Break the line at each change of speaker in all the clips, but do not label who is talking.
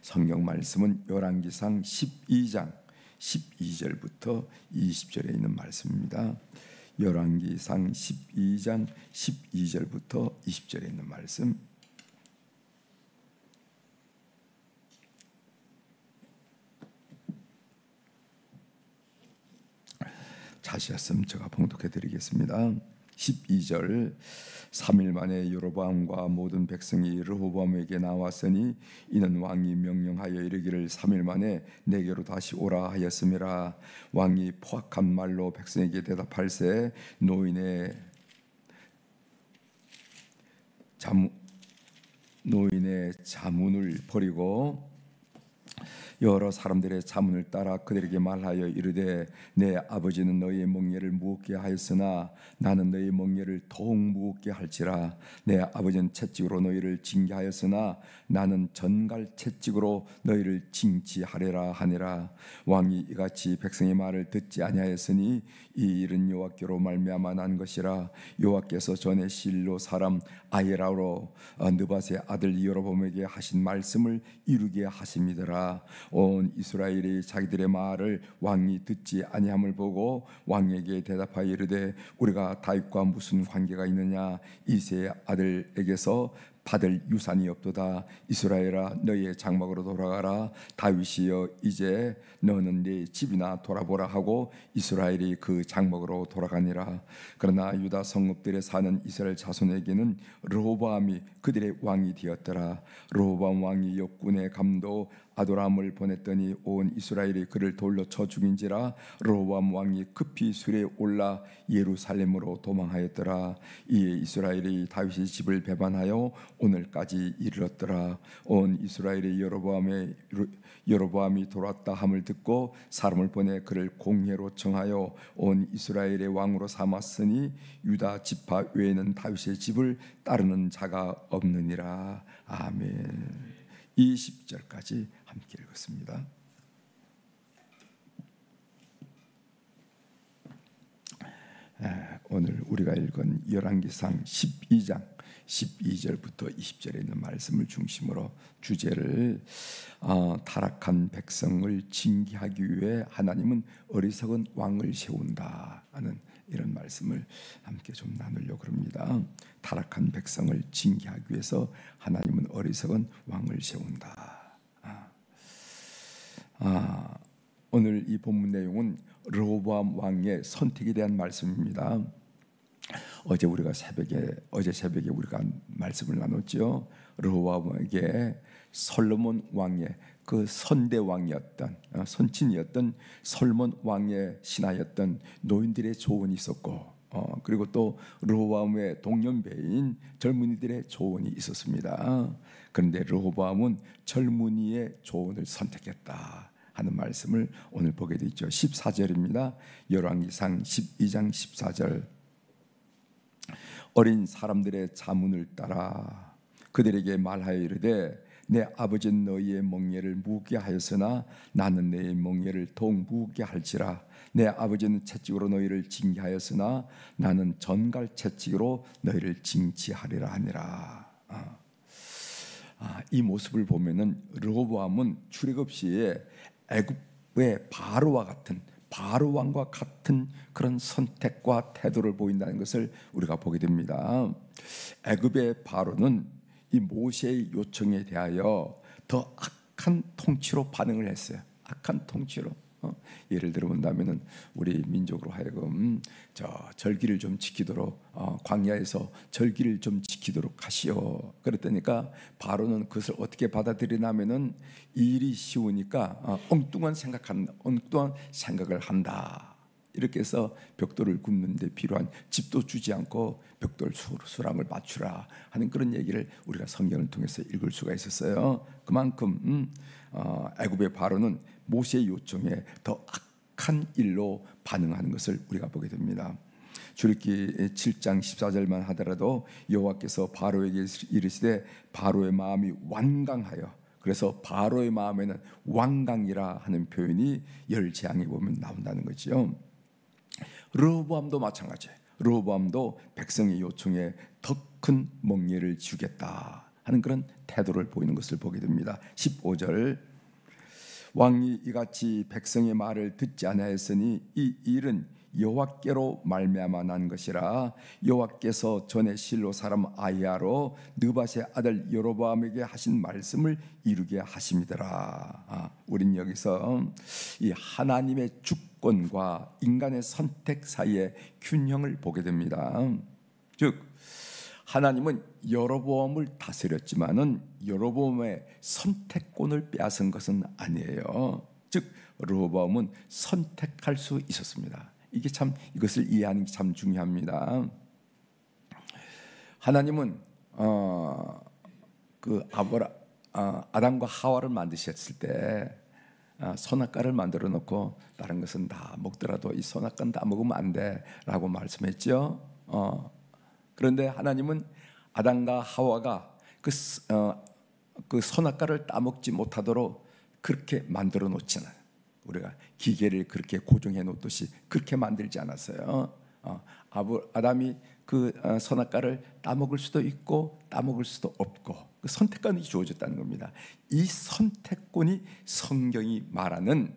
성경 말씀은 열왕기상 12장 12절부터 20절에 있는 말씀입니다. 열왕기상 12장 12절부터 20절에 있는 말씀. 자세했으면 제가 봉독해 드리겠습니다. 12절. 3일 만에 여로보암과 모든 백성이 르호보암에게 나왔으니 이는 왕이 명령하여 이르기를 3일 만에 내게로 다시 오라 하였음이라. 왕이 포악한 말로 백성에게 대답할세 노인의 자문을 버리고 여러 사람들의 자문을 따라 그들에게 말하여 이르되 내 아버지는 너희의 멍에를 무겁게 하였으나 나는 너희의 멍에를 더욱 무겁게 할지라. 내 아버지는 채찍으로 너희를 징계하였으나 나는 전갈 채찍으로 너희를 징치하리라 하니라. 왕이 이같이 백성의 말을 듣지 아니하였으니 이 일은 여호와께로 말미암아 난 것이라. 여호와께서 전에 실로 사람 아히라로 느밧의 아들 여로보암에게 하신 말씀을 이루게 하심이더라. 온 이스라엘이 자기들의 말을 왕이 듣지 아니함을 보고 왕에게 대답하여 이르되 우리가 다윗과 무슨 관계가 있느냐. 이새의 아들에게서 받을 유산이 없도다. 이스라엘아 너희의 장막으로 돌아가라. 다윗이여 이제 너는 네 집이나 돌아보라 하고 이스라엘이 그 장막으로 돌아가니라. 그러나 유다 성읍들에 사는 이스라엘 자손에게는 르호보암이 그들의 왕이 되었더라. 르호보암 왕이 역군의 감독 아도람을 보냈더니 온 이스라엘이 그를 돌로 쳐 죽인지라. 르호보암 왕이 급히 수레에 올라 예루살렘으로 도망하였더라. 이에 이스라엘이 다윗의 집을 배반하여 오늘까지 이르렀더라. 온 이스라엘의 여로보암이 돌아왔다 함을 듣고 사람을 보내 그를 공회로 청하여 온 이스라엘의 왕으로 삼았으니 유다 지파 외에는 다윗의 집을 따르는 자가 없느니라. 아멘. 20절까지 함께 읽었습니다. 오늘 우리가 읽은 열왕기상 12장 12절부터 20절에 있는 말씀을 중심으로 주제를 타락한 백성을 징계하기 위해 하나님은 어리석은 왕을 세운다 하는 이런 말씀을 함께 좀 나누려고 합니다. 타락한 백성을 징계하기 위해서 하나님은 어리석은 왕을 세운다. 오늘 이 본문 내용은 르호보암 왕의 선택에 대한 말씀입니다. 어제 새벽에 우리가 말씀을 나눴죠. 르호보암에게 솔로몬 왕의 그 선대 왕이었던 선친이었던 솔로몬 왕의 신하였던 노인들의 조언이 있었고 그리고 또 르호보암의 동년배인 젊은이들의 조언이 있었습니다. 그런데 르호보암은 젊은이의 조언을 선택했다 하는 말씀을 오늘 보게 되죠. 14절입니다. 열왕기상 12장 14절. 어린 사람들의 자문을 따라 그들에게 말하여 이르되 내 아버지는 너희의 멍에를 무겁게 하였으나 나는 너희의 멍에를 더욱 무겁게 할지라. 내 아버지는 채찍으로 너희를 징계하였으나 나는 전갈 채찍으로 너희를 징치하리라 하니라. 이 모습을 보면은 르호보암은 출애굽 시에 애굽의 바로와 같은 바로 왕과 같은 그런 선택과 태도를 보인다는 것을 우리가 보게 됩니다. 애굽의 바로는 이 모세의 요청에 대하여 더 악한 통치로 반응을 했어요. 악한 통치로. 예를 들어 본다면은 우리 민족으로 하여금 절기를 좀 지키도록 광야에서 절기를 좀 지키도록 하시오. 그랬다니까 바로는 그것을 어떻게 받아들이냐면은 일이 쉬우니까 엉뚱한 생각을 한다. 이렇게 해서 벽돌을 굽는 데 필요한 집도 주지 않고 벽돌 수량을 맞추라 하는 그런 얘기를 우리가 성경을 통해서 읽을 수가 있었어요. 그만큼 애굽의 바로는 모세의 요청에 더 악한 일로 반응하는 것을 우리가 보게 됩니다. 출애굽기 7장 14절만 하더라도 여호와께서 바로에게 이르시되 바로의 마음이 완강하여, 그래서 바로의 마음에는 완강이라 하는 표현이 열재앙에 보면 나온다는 거죠. 르호보암도 마찬가지예요. 르호보암도 백성의 요청에 더 큰 멍에를 주겠다 하는 그런 태도를 보이는 것을 보게 됩니다. 15절 왕이 이같이 백성의 말을 듣지 아니하였으니 이 일은 여호와께로 말미암아 난 것이라 여호와께서 전에 실로 사람 아히야로 느밧의 아들 여로보암에게 하신 말씀을 이루게 하심이더라. 우린 여기서 이 하나님의 주권과 인간의 선택 사이의 균형을 보게 됩니다. 즉 하나님은 여로보암을 다스렸지만은 여로보암의 선택권을 빼앗은 것은 아니에요. 즉 여로보암은 선택할 수 있었습니다. 이것을 이해하는 게 참 중요합니다. 하나님은 아담과 하와를 만드셨을 때 선악과를 만들어 놓고 다른 것은 다 먹더라도 이 선악과는 다 먹으면 안 돼라고 말씀했죠. 그런데 하나님은 아담과 하와가 그 선악과를 따먹지 못하도록 그렇게 만들어 놓지는 우리가 기계를 그렇게 고정해 놓듯이 그렇게 만들지 않았어요. 아담이 그 선악과를 따먹을 수도 있고 따먹을 수도 없고 그 선택권이 주어졌다는 겁니다. 이 선택권이 성경이 말하는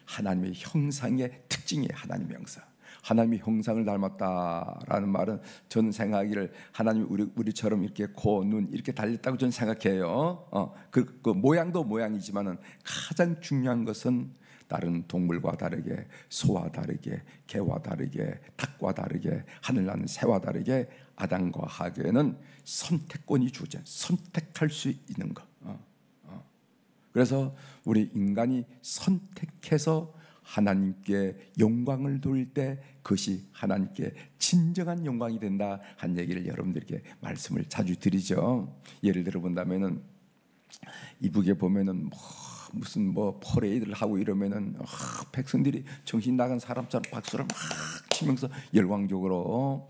하나님의 형상의 특징이에요. 하나님의 형상. 하나님의 형상을 닮았다라는 말은 저는 생각하기를 하나님이 우리처럼 이렇게 코, 눈 이렇게 달렸다고 저는 생각해요. 그 모양도 모양이지만은 가장 중요한 것은 다른 동물과 다르게 소와 다르게 개와 다르게 닭과 다르게 하늘나는 새와 다르게 아담과 하와에게는 선택권이 주어져 선택할 수 있는 것. 그래서 우리 인간이 선택해서 하나님께 영광을 돌릴 때 그것이 하나님께 진정한 영광이 된다 한 얘기를 여러분들께 말씀을 자주 드리죠. 예를 들어 본다면은 이북에 보면은 무슨 퍼레이드를 하고 이러면은 백성들이 정신 나간 사람처럼 박수를 막 치면서 열광적으로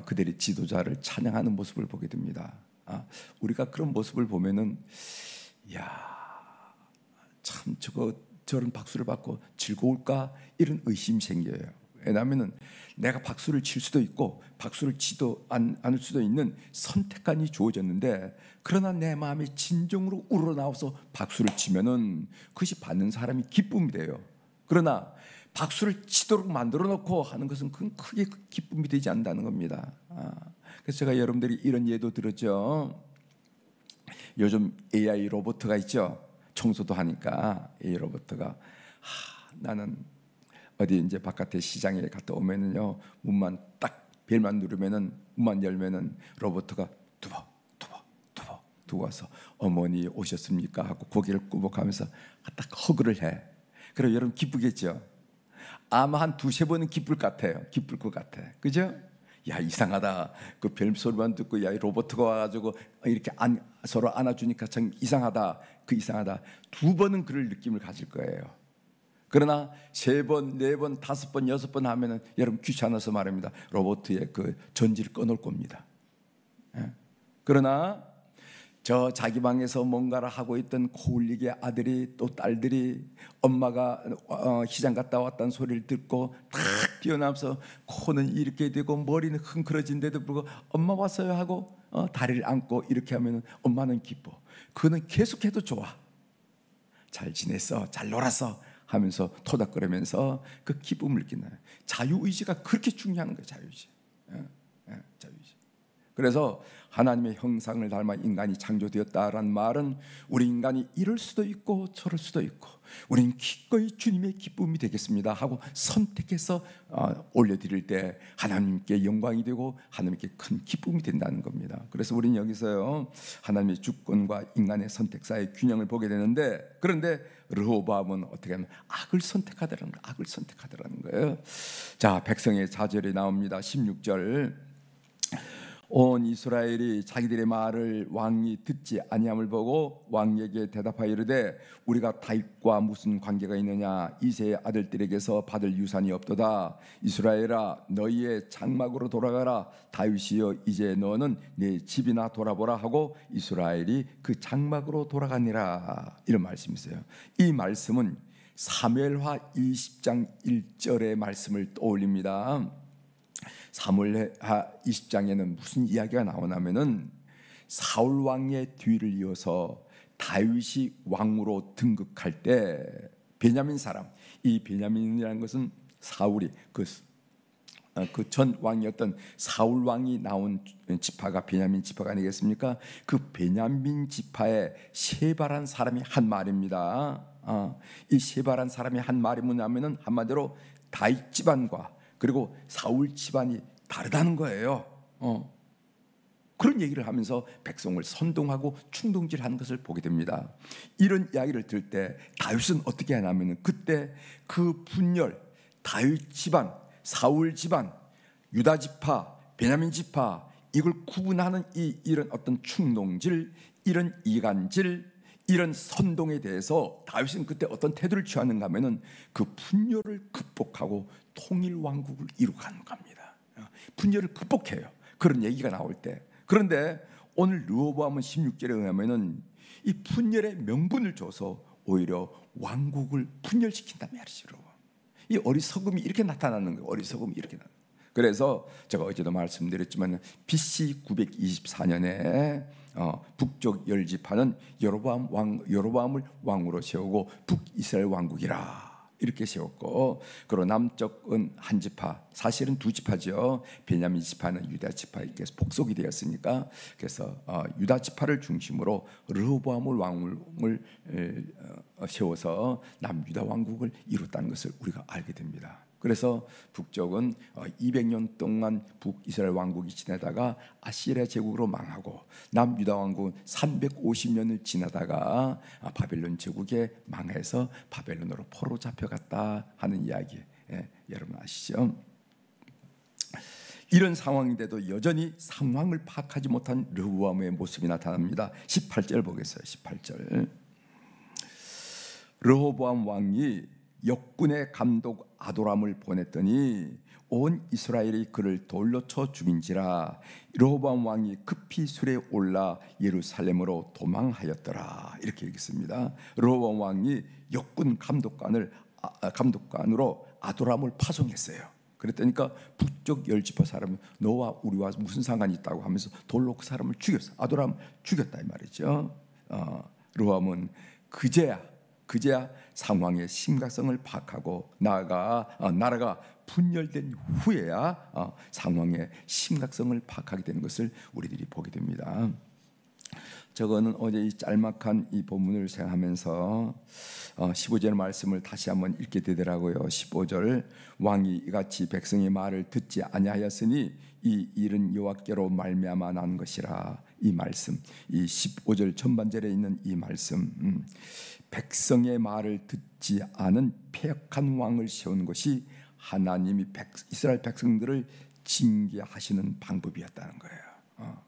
그들의 지도자를 찬양하는 모습을 보게 됩니다. 우리가 그런 모습을 보면은 참 저런 박수를 받고 즐거울까 이런 의심이 생겨요. 왜냐하면 내가 박수를 칠 수도 있고 박수를 치도 않을 수도 있는 선택권이 주어졌는데 그러나 내 마음이 진정으로 우러나와서 박수를 치면은 그것이 받는 사람이 기쁨이 돼요. 그러나 박수를 치도록 만들어 놓고 하는 것은 그건 크게 기쁨이 되지 않는다는 겁니다. 그래서 제가 여러분들이 이런 예도 들었죠. 요즘 AI 로봇가 있죠. 청소도 하니까 이 로봇가 나는 어디 이제 바깥에 시장에 갔다 오면은요 문만 딱 벨만 누르면은 문만 열면은 로봇가 두고 와서 어머니 오셨습니까 하고 고개를 꾸벅하면서 딱 허그를 해. 그럼 여러분 기쁘겠죠. 아마 한 두세 번은 기쁠 것 같아. 그죠? 야 이상하다. 그 벨 소리만 듣고 야 이 로봇가 와가지고 이렇게 서로 안아주니까 참 이상하다. 이상하다. 두 번은 그럴 느낌을 가질 거예요. 그러나 세 번, 네 번, 다섯 번, 여섯 번 하면은 여러분 귀찮아서 말입니다. 로봇의 그 전지를 꺼놓을 겁니다. 그러나 저 자기 방에서 뭔가를 하고 있던 코울리게 아들이 또 딸들이 엄마가 시장 갔다 왔다는 소리를 듣고 탁 뛰어나면서 코는 이렇게 되고 머리는 흥그러진데도 불구하고 엄마 왔어요 하고 다리를 안고 이렇게 하면 엄마는 기뻐. 그는 계속해도 좋아. 잘 지냈어, 잘 놀았어 하면서 토닥거리면서 그 기쁨을 느끼는 자유의지가 그렇게 중요한 거예요. 자유의지. 자유의지. 그래서 하나님의 형상을 닮아 인간이 창조되었다라는 말은 우리 인간이 이럴 수도 있고 저럴 수도 있고 우리는 기꺼이 주님의 기쁨이 되겠습니다 하고 선택해서 올려드릴 때 하나님께 영광이 되고 하나님께 큰 기쁨이 된다는 겁니다. 그래서 우리는 여기서요 하나님의 주권과 인간의 선택 사이의 균형을 보게 되는데 그런데 르호보암은 어떻게 하면 악을 선택하더라는 거예요. 자, 백성의 자절이 나옵니다. 16절 온 이스라엘이 자기들의 말을 왕이 듣지 아니함을 보고 왕에게 대답하여 이르되 우리가 다윗과 무슨 관계가 있느냐 이새의 아들들에게서 받을 유산이 없도다. 이스라엘아 너희의 장막으로 돌아가라. 다윗이여 이제 너는 네 집이나 돌아보라 하고 이스라엘이 그 장막으로 돌아가니라. 이런 말씀이 있어요. 이 말씀은 사무엘하 20장 1절의 말씀을 떠올립니다. 사무엘하 20장에는 무슨 이야기가 나오냐면은 사울 왕의 뒤를 이어서 다윗이 왕으로 등극할 때 베냐민 사람, 이 베냐민이라는 것은 사울이 그 전 왕이었던 사울 왕이 나온 지파가 베냐민 지파가 아니겠습니까? 그 베냐민 지파의 세바란 사람이 한 말입니다. 이 세바란 사람이 한 말이 뭐냐면은 한마디로 다윗 집안과 그리고 사울 집안이 다르다는 거예요. 그런 얘기를 하면서 백성을 선동하고 충동질하는 것을 보게 됩니다. 이런 이야기를 들을 때 다윗은 어떻게 하냐면은 그때 그 분열, 다윗 집안, 사울 집안, 유다 지파, 베냐민 지파 이걸 구분하는 이런 어떤 충동질, 이런 이간질, 이런 선동에 대해서 다윗은 그때 어떤 태도를 취하는가 하면은 그 분열을 극복하고 통일 왕국을 이루어가는 겁니다. 분열을 극복해요. 그런 얘기가 나올 때. 그런데 오늘 르호보암은 16절에 의하면은 이 분열의 명분을 줘서 오히려 왕국을 분열시킨단 말이죠. 이 어리석음이 이렇게 나타나는 거예요. 어리석음이 이렇게 나타나는 거예요. 그래서 제가 어제도 말씀드렸지만 BC 924년에 북쪽 열 지파는 여로보암을 왕으로 세우고 북이스라엘 왕국이라 이렇게 세웠고, 그리고 남쪽은 한 지파, 사실은 두 지파죠. 베냐민 지파는 유다 지파에게 복속이 되었으니까, 그래서 유다 지파를 중심으로 르호보암을 왕을 세워서 남유다 왕국을 이뤘다는 것을 우리가 알게 됩니다. 그래서 북쪽은 200년 동안 북이스라엘 왕국이 지내다가 아시리아 제국으로 망하고, 남유다 왕국은 350년을 지나다가 바벨론 제국에 망해서 바벨론으로 포로 잡혀갔다 하는 이야기, 여러분 아시죠? 이런 상황인데도 여전히 상황을 파악하지 못한 르호보암의 모습이 나타납니다. 18절 보겠어요. 18절. 르호보암 왕이 역군의 감독 아도람을 보냈더니 온 이스라엘이 그를 돌로 쳐 죽인지라. 르호보암 왕이 급히 술에 올라 예루살렘으로 도망하였더라. 이렇게 읽습니다. 르호보암 왕이 역군 감독관으로 아도람을 파송했어요. 그랬더니까 북쪽 열 지파 사람은 너와 우리와 무슨 상관이 있다고 하면서 돌로 그 사람을 죽였어. 아도람 죽였다 이 말이죠. 르호보암은 그제야 상황의 심각성을 파악하고 나라가 분열된 후에야 상황의 심각성을 파악하게 되는 것을 우리들이 보게 됩니다. 저거는 어제 이 짤막한 이 본문을 생각하면서 15절 말씀을 다시 한번 읽게 되더라고요. 15절, 왕이 이같이 백성의 말을 듣지 아니하였으니 이 일은 여호와께로 말미암아 난 것이라. 이 말씀, 이 15절 전반절에 있는 이 말씀, 백성의 말을 듣지 않은 패역한 왕을 세운 것이 하나님이 이스라엘 백성들을 징계하시는 방법이었다는 거예요.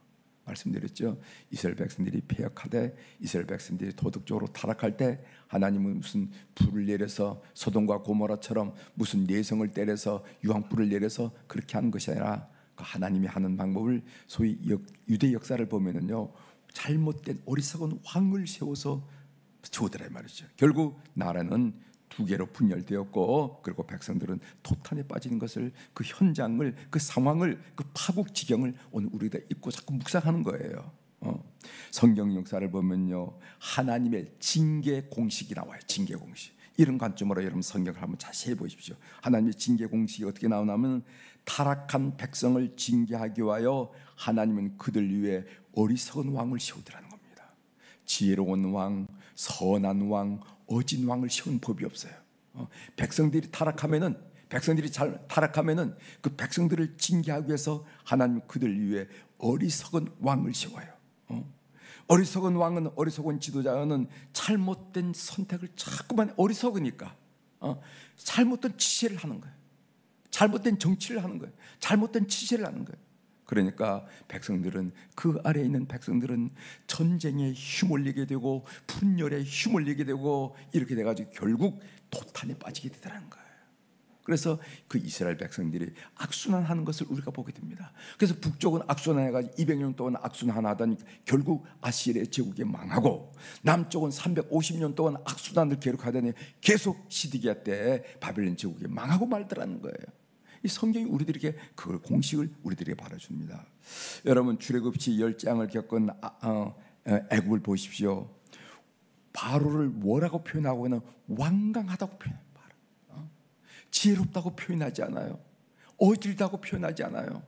말씀드렸죠. 이스라엘 백성들이 패역하되, 이스라엘 백성들이 도덕적으로 타락할 때 하나님은 무슨 불을 내려서 소돔과 고모라처럼 무슨 내성을 때려서 유황불을 내려서 그렇게 하는 것이 아니라, 그 하나님이 하는 방법을 소위 유대 역사를 보면은요, 잘못된 어리석은 왕을 세워서 주더라 말이죠. 결국 나라는 두 개로 분열되었고, 그리고 백성들은 토탄에 빠지는 것을, 그 현장을, 그 상황을, 그 파국 지경을 오늘 우리가 읽고 자꾸 묵상하는 거예요. 성경 역사를 보면요, 하나님의 징계 공식이 나와요. 징계 공식. 이런 관점으로 여러분 성경을 한번 자세히 보십시오. 하나님의 징계 공식이 어떻게 나오냐면, 타락한 백성을 징계하기 위하여 하나님은 그들 위에 어리석은 왕을 세우더라는 겁니다. 지혜로운 왕, 선한 왕, 어진 왕을 세운 법이 없어요. 백성들이 타락하면은 그 백성들을 징계하기 위해서 하나님 그들 위에 어리석은 왕을 세워요. 어리석은 왕은, 어리석은 지도자는 잘못된 선택을 자꾸만, 어리석으니까 잘못된 지시를 하는 거예요. 잘못된 정치를 하는 거예요. 잘못된 지시를 하는 거예요. 그러니까 백성들은, 그 아래에 있는 백성들은 전쟁에 휘몰리게 되고 분열에 휘몰리게 되고 이렇게 돼가지고 결국 도탄에 빠지게 되더라는 거예요. 그래서 그 이스라엘 백성들이 악순환하는 것을 우리가 보게 됩니다. 그래서 북쪽은 악순환해가지고 200년 동안 악순환하다니 결국 아시리아 제국이 망하고, 남쪽은 350년 동안 악순환을 계속하더니 계속 시드기야 때 바벨론 제국이 망하고 말더라는 거예요. 이 성경이 우리들에게 그 공식을 우리들에게 바라줍니다. 여러분 출애굽시 10장을 겪은 애굽을 보십시오. 바로를 뭐라고 표현하고는 완강하다고 표현해요. 지혜롭다고 표현하지 않아요. 어질다고 표현하지 않아요.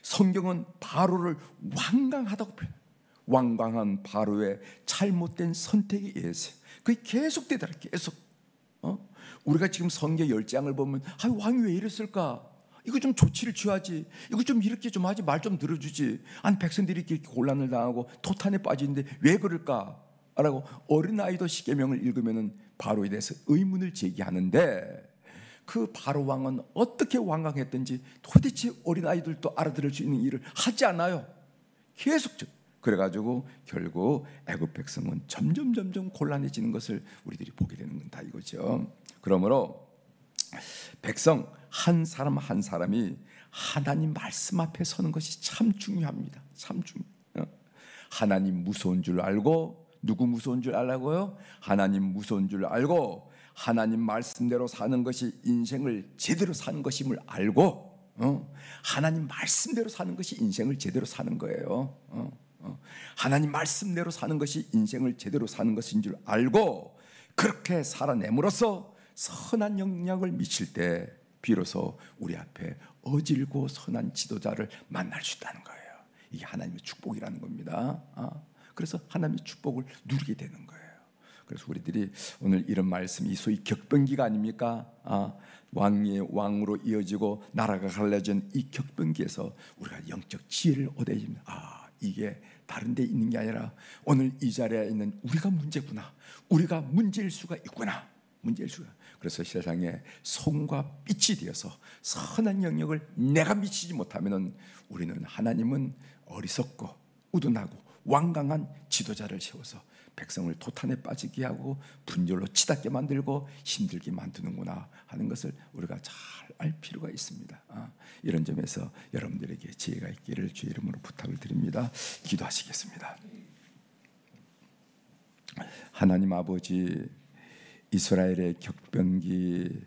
성경은 바로를 완강하다고 표현해요. 완강한 바로의 잘못된 선택에 의해서 그게 계속되더라. 계속. 우리가 지금 성경 10장을 보면 왕이 왜 이랬을까? 이거 좀 조치를 취하지. 이거 좀 이렇게 좀 하지. 말 좀 들어주지. 아니 백성들이 이렇게 곤란을 당하고 토탄에 빠지는데 왜 그럴까? 라고 어린아이도 십계명을 읽으면 바로에 대해서 의문을 제기하는데 그 바로 왕은 어떻게 완강했든지 도대체 어린아이들도 알아들을 수 있는 일을 하지 않아요. 계속. 그래가지고 결국 애굽 백성은 점점 곤란해지는 것을 우리들이 보게 되는 건다 이거죠. 그러므로 백성 한 사람 한 사람이 하나님 말씀 앞에 서는 것이 참 중요합니다. 참 중요해요. 하나님 무서운 줄 알고, 누구 무서운 줄 알라고요? 하나님 무서운 줄 알고 하나님 말씀대로 사는 것이 인생을 제대로 사는 것임을 알고, 하나님 말씀대로 사는 것이 인생을 제대로 사는 거예요. 하나님 말씀대로 사는 것이 인생을 제대로 사는 것인 줄 알고 그렇게 살아냄으로써 선한 영향을 미칠 때 비로소 우리 앞에 어질고 선한 지도자를 만날 수 있다는 거예요. 이게 하나님의 축복이라는 겁니다. 그래서 하나님의 축복을 누리게 되는 거예요. 그래서 우리들이 오늘 이런 말씀이 소위 격변기가 아닙니까? 왕의 왕으로 이어지고 나라가 갈라진 이 격변기에서 우리가 영적 지혜를 얻어야 됩니다. 이게 다른 데 있는 게 아니라 오늘 이 자리에 있는 우리가 문제구나. 우리가 문제일 수가 있구나. 문제일 수가. 그래서 세상에 손과 빛이 되어서 선한 영역을 내가 미치지 못하면 우리는 하나님은 어리석고 우둔하고 완강한 지도자를 세워서 백성을 토탄에 빠지게 하고 분열로 치닫게 만들고 힘들게 만드는구나 하는 것을 우리가 잘 알 필요가 있습니다. 이런 점에서 여러분들에게 지혜가 있기를 주의 이름으로 부탁을 드립니다. 기도하시겠습니다. 하나님 아버지, 이스라엘의 격변기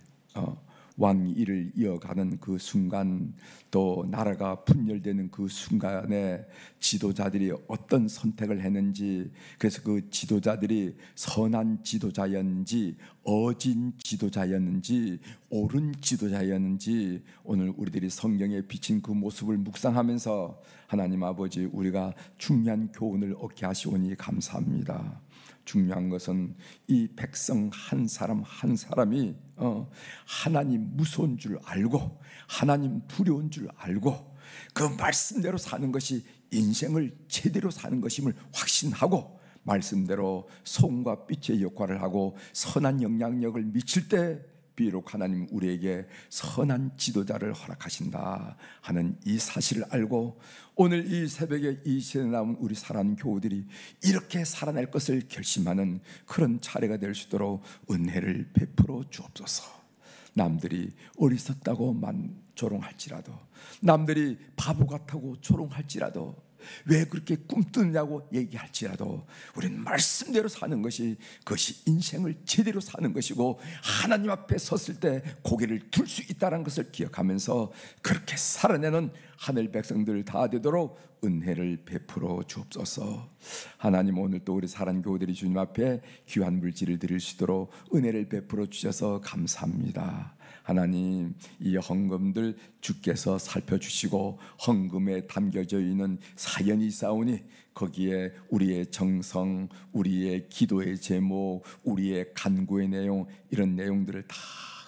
왕위를 이어가는 그 순간, 또 나라가 분열되는 그 순간에 지도자들이 어떤 선택을 했는지, 그래서 그 지도자들이 선한 지도자였는지 어진 지도자였는지 옳은 지도자였는지 오늘 우리들이 성경에 비친 그 모습을 묵상하면서 하나님 아버지, 우리가 중요한 교훈을 얻게 하시오니 감사합니다. 중요한 것은 이 백성 한 사람 한 사람이 하나님 무서운 줄 알고 하나님 두려운 줄 알고 그 말씀대로 사는 것이 인생을 제대로 사는 것임을 확신하고 말씀대로 소금과 빛의 역할을 하고 선한 영향력을 미칠 때 비록 하나님 우리에게 선한 지도자를 허락하신다 하는 이 사실을 알고 오늘 이 새벽에 이 시대에 나온 우리 사랑하는 교우들이 이렇게 살아낼 것을 결심하는 그런 차례가 될 수 있도록 은혜를 베풀어 주옵소서. 남들이 어리석다고 조롱할지라도, 남들이 바보 같다고 조롱할지라도, 왜 그렇게 꿈뜨냐고 얘기할지라도 우리는 말씀대로 사는 것이, 그것이 인생을 제대로 사는 것이고 하나님 앞에 섰을 때 고개를 들 수 있다는 것을 기억하면서 그렇게 살아내는 하늘 백성들 다 되도록 은혜를 베풀어 주옵소서. 하나님, 오늘 또 우리 사랑하는 교우들이 주님 앞에 귀한 물질을 드릴 수 있도록 은혜를 베풀어 주셔서 감사합니다. 하나님, 이 헌금들 주께서 살펴주시고 헌금에 담겨져 있는 사연이 있사오니 거기에 우리의 정성, 우리의 기도의 제목, 우리의 간구의 내용, 이런 내용들을 다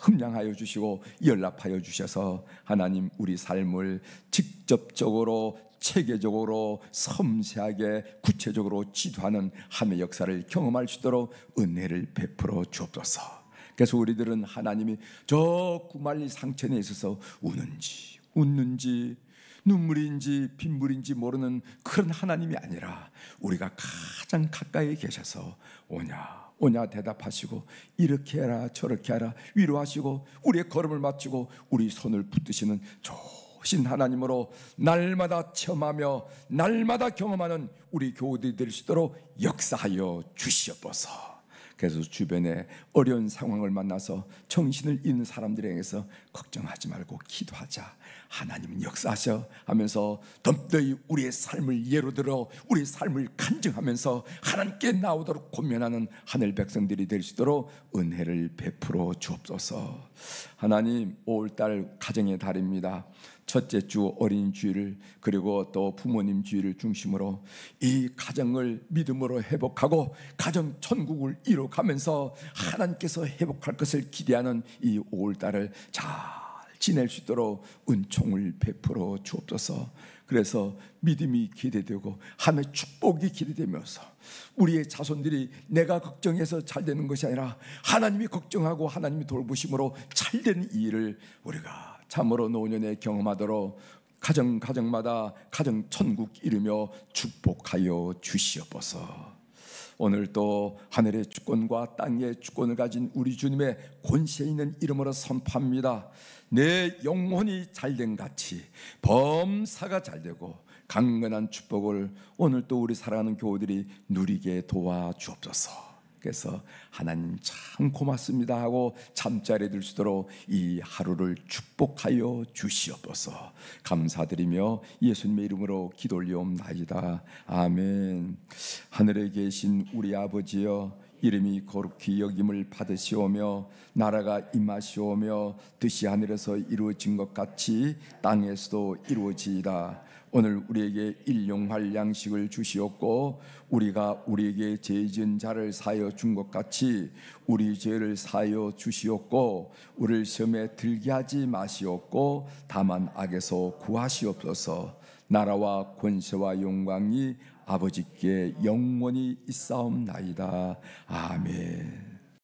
흠량하여 주시고 연락하여 주셔서 하나님, 우리 삶을 직접적으로 체계적으로 섬세하게 구체적으로 지도하는 하나님의 역사를 경험할 수 있도록 은혜를 베풀어 주옵소서. 그래서 우리들은 하나님이 저 구말리 상처에 있어서 우는지 웃는지 눈물인지 빗물인지 모르는 그런 하나님이 아니라 우리가 가장 가까이 계셔서 오냐 대답하시고 이렇게 해라 저렇게 해라 위로하시고 우리의 걸음을 맞추고 우리 손을 붙드시는 좋으신 하나님으로 날마다 체험하며 날마다 경험하는 우리 교우들이 될 수 있도록 역사하여 주시옵소서. 그래서 주변에 어려운 상황을 만나서 정신을 잃는 사람들에 대해서 걱정하지 말고 기도하자. 하나님은 역사하셔 하면서 덤더이 우리의 삶을 예로 들어 우리의 삶을 간증하면서 하나님께 나오도록 권면하는 하늘 백성들이 될 수 있도록 은혜를 베풀어 주옵소서. 하나님, 5월달 가정의 달입니다. 첫째 주 어린이 주일, 그리고 또 부모님 주일을 중심으로 이 가정을 믿음으로 회복하고 가정 천국을 이뤄가면서 하나님께서 회복할 것을 기대하는 이 5월달을 잘 지낼 수 있도록 은총을 베풀어 주옵소서. 그래서 믿음이 기대되고 하나님의 축복이 기대되면서 우리의 자손들이 내가 걱정해서 잘 되는 것이 아니라 하나님이 걱정하고 하나님이 돌보심으로 잘 되는 이 일을 우리가 참으로 노년에 경험하도록 가정마다 가정 천국 이루며 축복하여 주시옵소서. 오늘 또 하늘의 주권과 땅의 주권을 가진 우리 주님의 권세 있는 이름으로 선포합니다. 내 영혼이 잘된 같이 범사가 잘되고 강건한 축복을 오늘 또 우리 사랑하는 교우들이 누리게 도와주옵소서. 그래서 하나님 참 고맙습니다 하고 잠자리에 들 수 있도록 이 하루를 축복하여 주시옵소서. 감사드리며 예수님의 이름으로 기도 올리옵나이다. 아멘. 하늘에 계신 우리 아버지여, 이름이 거룩히 여김을 받으시오며 나라가 임하시오며 뜻이 하늘에서 이루어진 것 같이 땅에서도 이루어지이다. 오늘 우리에게 일용할 양식을 주시옵고 우리가 우리에게 죄 지은 자를 사하여 준 것 같이 우리 죄를 사하여 주시옵고 우리를 시험에 들게 하지 마시옵고 다만 악에서 구하시옵소서. 나라와 권세와 영광이 아버지께 영원히 있사옵나이다. 아멘.